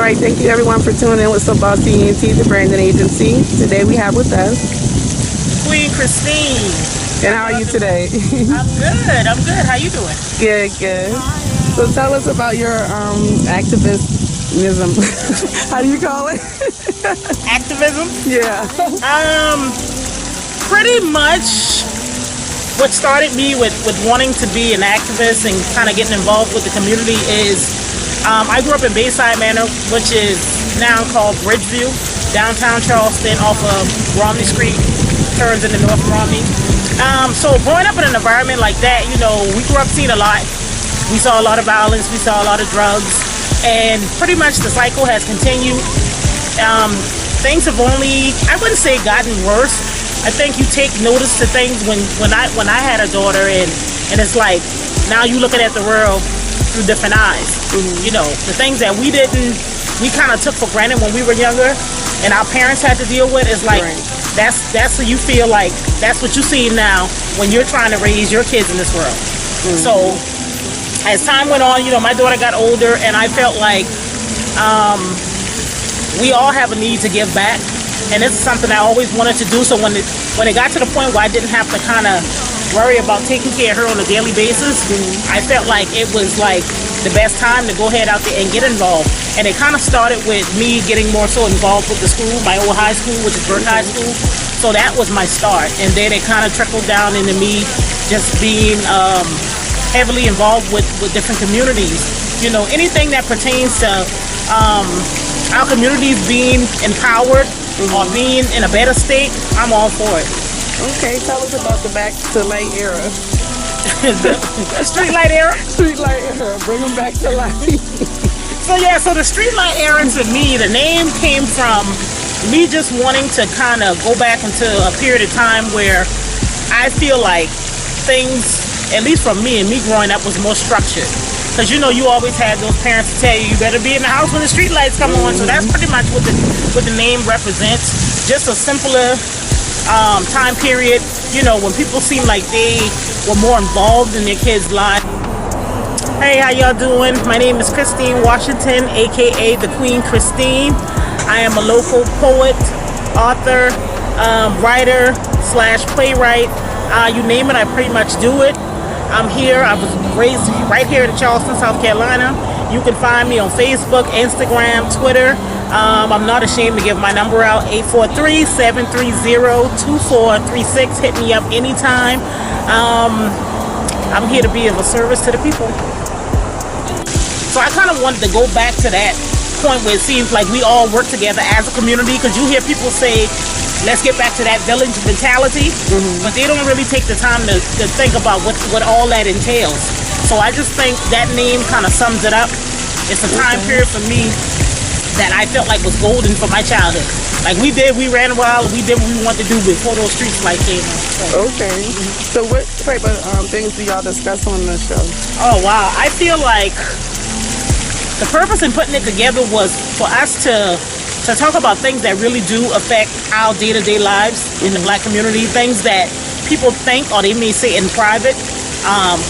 right, thank you everyone for tuning in with So Bossy ENT, the branding agency. Today we have with us Queen Christine. And how are you today? I'm good. How you doing? Good. So tell us about your activism. How do you call it? Activism? Yeah. Pretty much what started me with wanting to be an activist and kind of getting involved with the community is I grew up in Bayside Manor, which is now called Bridgeview, downtown Charleston, off of Romney Street, turns into North Romney. So growing up in an environment like that, you know, we grew up seeing a lot. We saw a lot of violence, we saw a lot of drugs, and pretty much the cycle has continued. Things have only, I wouldn't say gotten worse. I think you take notice to things when I had a daughter, and it's like now you looking at the world through different eyes. Mm-hmm. You know, the things that we kind of took for granted when we were younger, and our parents had to deal with is like, right. That's what you feel like. That's what you see now when you're trying to raise your kids in this world. Mm-hmm. So as time went on, you know, my daughter got older, and I felt like we all have a need to give back. And it's something I always wanted to do. So when it got to the point where I didn't have to kind of worry about taking care of her on a daily basis, I felt like it was like the best time to go ahead out there and get involved. And it kind of started with me getting more so involved with the school, my old high school, which is Burke High School. So that was my start. And then it kind of trickled down into me just being heavily involved with different communities. You know, anything that pertains to our communities being empowered, or being in a better state, I'm all for it. Okay, tell us about the back to light era. The street light era? Street light era, bring them back to life. So the street light era to me, the name came from me just wanting to kind of go back into a period of time where I feel like things, at least for me and me growing up, was more structured. Because you know, you always had those parents to tell you better be in the house when the street lights come on. So that's pretty much what the name represents. Just a simpler time period, you know, when people seem like they were more involved in their kids' lives. Hey, how y'all doing? My name is Christine Washington, aka the Queen Christine. I am a local poet, author, writer / playwright. You name it, I pretty much do it. I'm here. I was raised right here in Charleston, South Carolina. You can find me on Facebook, Instagram, Twitter. I'm not ashamed to give my number out, 843-730-2436. Hit me up anytime. I'm here to be of a service to the people. So I kind of wanted to go back to that point where it seems like we all work together as a community, because you hear people say, let's get back to that village mentality, but they don't really take the time to think about what all that entails. So I just think that name kind of sums it up. It's a time period for me that I felt like was golden for my childhood. Like we ran wild, we did what we wanted to do before those streets like came on. Okay. So what type of things do y'all discuss on the show? Oh wow, I feel like the purpose in putting it together was for us to talk about things that really do affect our day-to-day lives in the Black community, things that people think or they may say in private,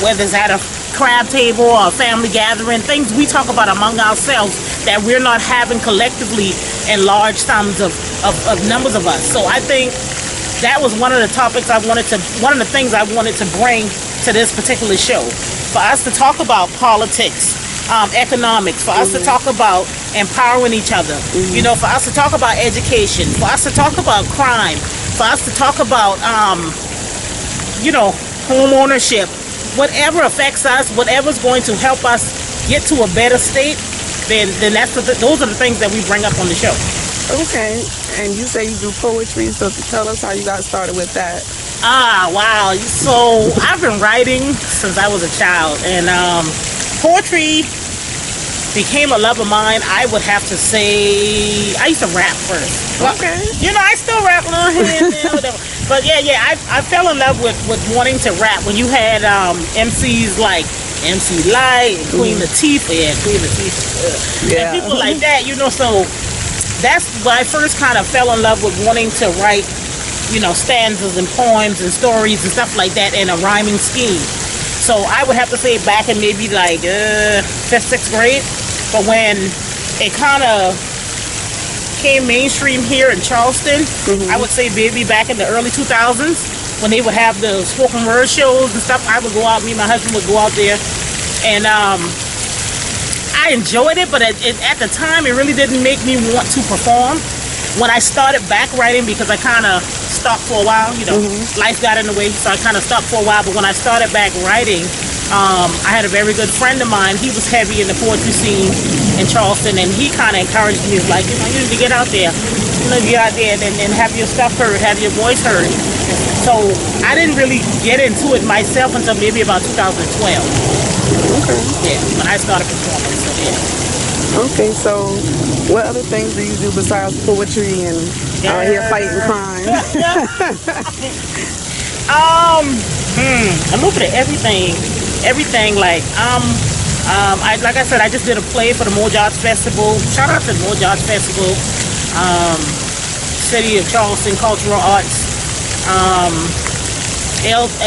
whether it's at a crab table or a family gathering, things we talk about among ourselves that we're not having collectively in large sums of numbers of us. So I think that was one of the topics one of the things I wanted to bring to this particular show. For us to talk about politics, economics, for us to talk about empowering each other, you know, for us to talk about education, for us to talk about crime, for us to talk about, you know, home ownership, whatever affects us, whatever's going to help us get to a better state, then those are the things that we bring up on the show. Okay, and you say you do poetry, so tell us how you got started with that. Wow. So I've been writing since I was a child, and poetry became a love of mine. I would have to say I used to rap first. Okay. You know, I still rap a little here and there. But yeah, I fell in love with wanting to rap when you had MCs like MC Light, Queen Latifah, and people like that, you know. So that's when I first kind of fell in love with wanting to write, you know, stanzas and poems and stories and stuff like that in a rhyming scheme. So I would have to say back in maybe like 5th, 6th grade. But when it kind of came mainstream here in Charleston. I would say maybe back in the early 2000s when they would have the spoken word shows and stuff. I would go out, me and my husband would go out there, and I enjoyed it, but at the time it really didn't make me want to perform. When I started back writing, because I kind of stopped for a while, you know, life got in the way, so I kind of stopped for a while. But when I started back writing, I had a very good friend of mine. He was heavy in the poetry scene in Charleston, and he kind of encouraged me. He was like, you know, you need to get out there, get out there and have your stuff heard, have your voice heard. So I didn't really get into it myself until maybe about 2012. Okay. Yeah, when I started performing. So yeah. Okay, so what other things do you do besides poetry and out here fighting crime? A little bit of everything. Like like I said, I just did a play for the Mojo Arts Festival. Shout out to the Mojo Arts Festival, City of Charleston Cultural Arts.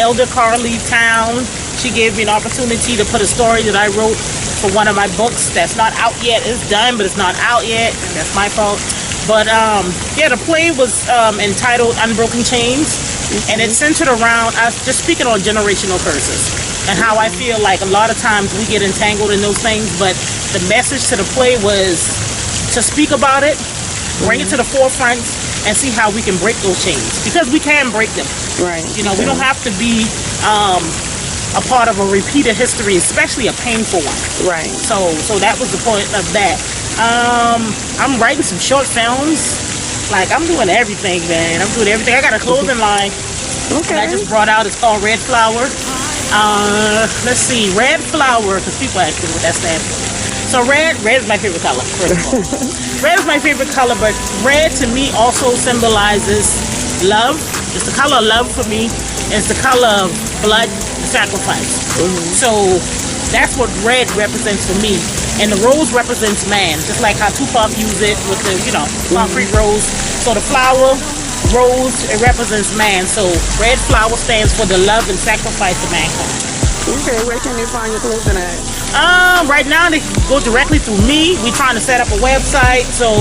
Elder Carly Town. She gave me an opportunity to put a story that I wrote for one of my books that's not out yet. It's done, but it's not out yet. That's my fault. But yeah, the play was entitled Unbroken Chains, and it's centered around us just speaking on generational curses and how I feel like a lot of times we get entangled in those things. But the message to the play was to speak about it, bring it to the forefront, and see how we can break those chains, because we can break them. Right. You know, we don't have to be a part of a repeated history, especially a painful one. Right. So that was the point of that. I'm writing some short films. Like, I'm doing everything, man. I'm doing everything. I got a clothing line that I just brought out. It's called Red Flower. Let's see, Red Flower, because people ask me what that stands for. So red is my favorite color, first of all. Red is my favorite color, but red to me also symbolizes love. It's the color of love for me. It's the color of blood, sacrifice. So that's what red represents for me. And the rose represents man, just like how Tupac used it with the, you know, concrete rose. So the flower, rose, it represents man. So red flower stands for the love and sacrifice of mankind. Okay, where can they find your clothing at? Right now they can go directly through me. We're trying to set up a website so,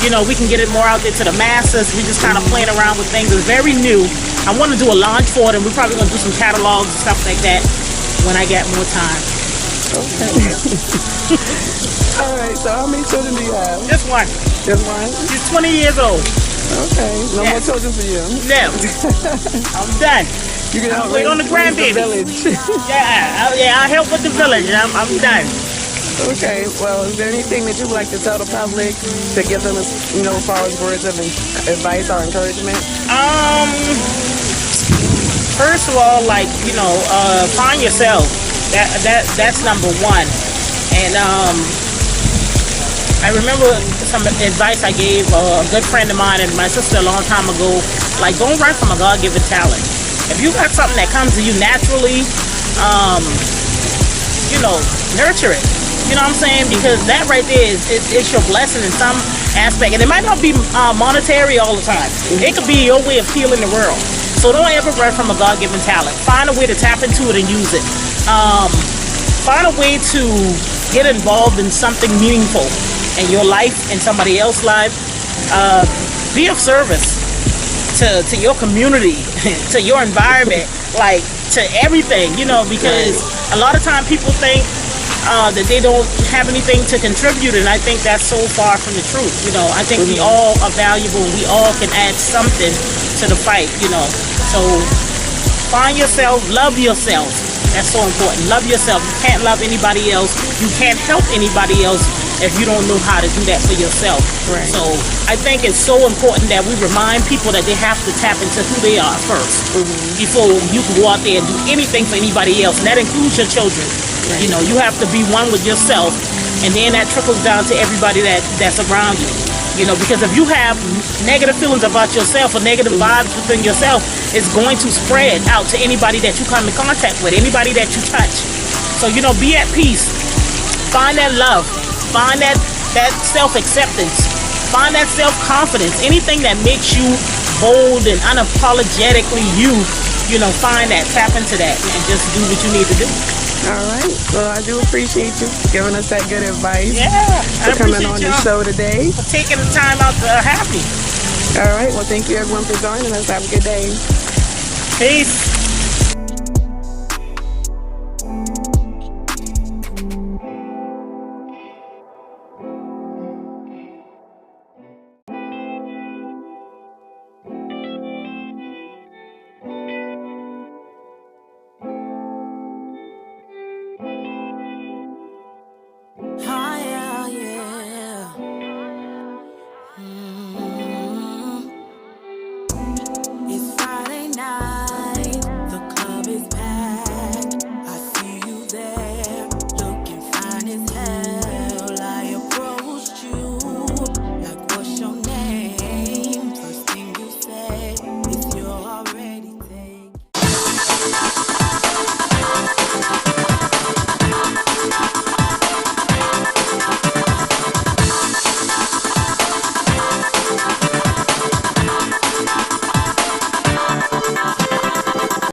you know, we can get it more out there to the masses. We just kind of playing around with things. It's very new. I want to do a launch for it, and we're probably going to do some catalogs and stuff like that when I get more time. Okay. All right, so how many children do you have? Just one. Just one? She's 20 years old. Okay, no more children for you. No. I'm done. You can wait on the grandbaby. I'll help with the village. I'm done. Okay, well, is there anything that you would like to tell the public to give them, you know, as far as words of advice or encouragement? First of all, like, you know, find yourself. That's number one. And I remember some advice I gave a good friend of mine and my sister a long time ago. Like, don't run from a God-given talent. If you got something that comes to you naturally, you know, nurture it. You know what I'm saying? Because that right there is your blessing in some aspect. And it might not be monetary all the time. It could be your way of healing the world. So don't ever run from a God-given talent. Find a way to tap into it and use it. Find a way to get involved in something meaningful in your life, in somebody else's life. Be of service to your community, to your environment, like to everything, you know, because a lot of time people think that they don't have anything to contribute, and I think that's so far from the truth. You know, I think we all are valuable. We all can add something to the fight, you know. So find yourself, love yourself. That's so important. Love yourself. You can't love anybody else. You can't help anybody else if you don't know how to do that for yourself. Right. So I think it's so important that we remind people that they have to tap into who they are first before you can go out there and do anything for anybody else. And that includes your children. Right. You know, you have to be one with yourself, and then that trickles down to everybody that's around you. You know, because if you have negative feelings about yourself or negative vibes within yourself, it's going to spread out to anybody that you come in contact with, anybody that you touch. So, you know, be at peace. Find that love. Find that self-acceptance. Find that self-confidence. Anything that makes you bold and unapologetically you know, find that, tap into that, and just do what you need to do. All right. Well, I do appreciate you giving us that good advice. Yeah, I for coming appreciate on the y'all show today. for taking the time out to have me. All right. Well, thank you everyone for joining us. Have a good day. Peace.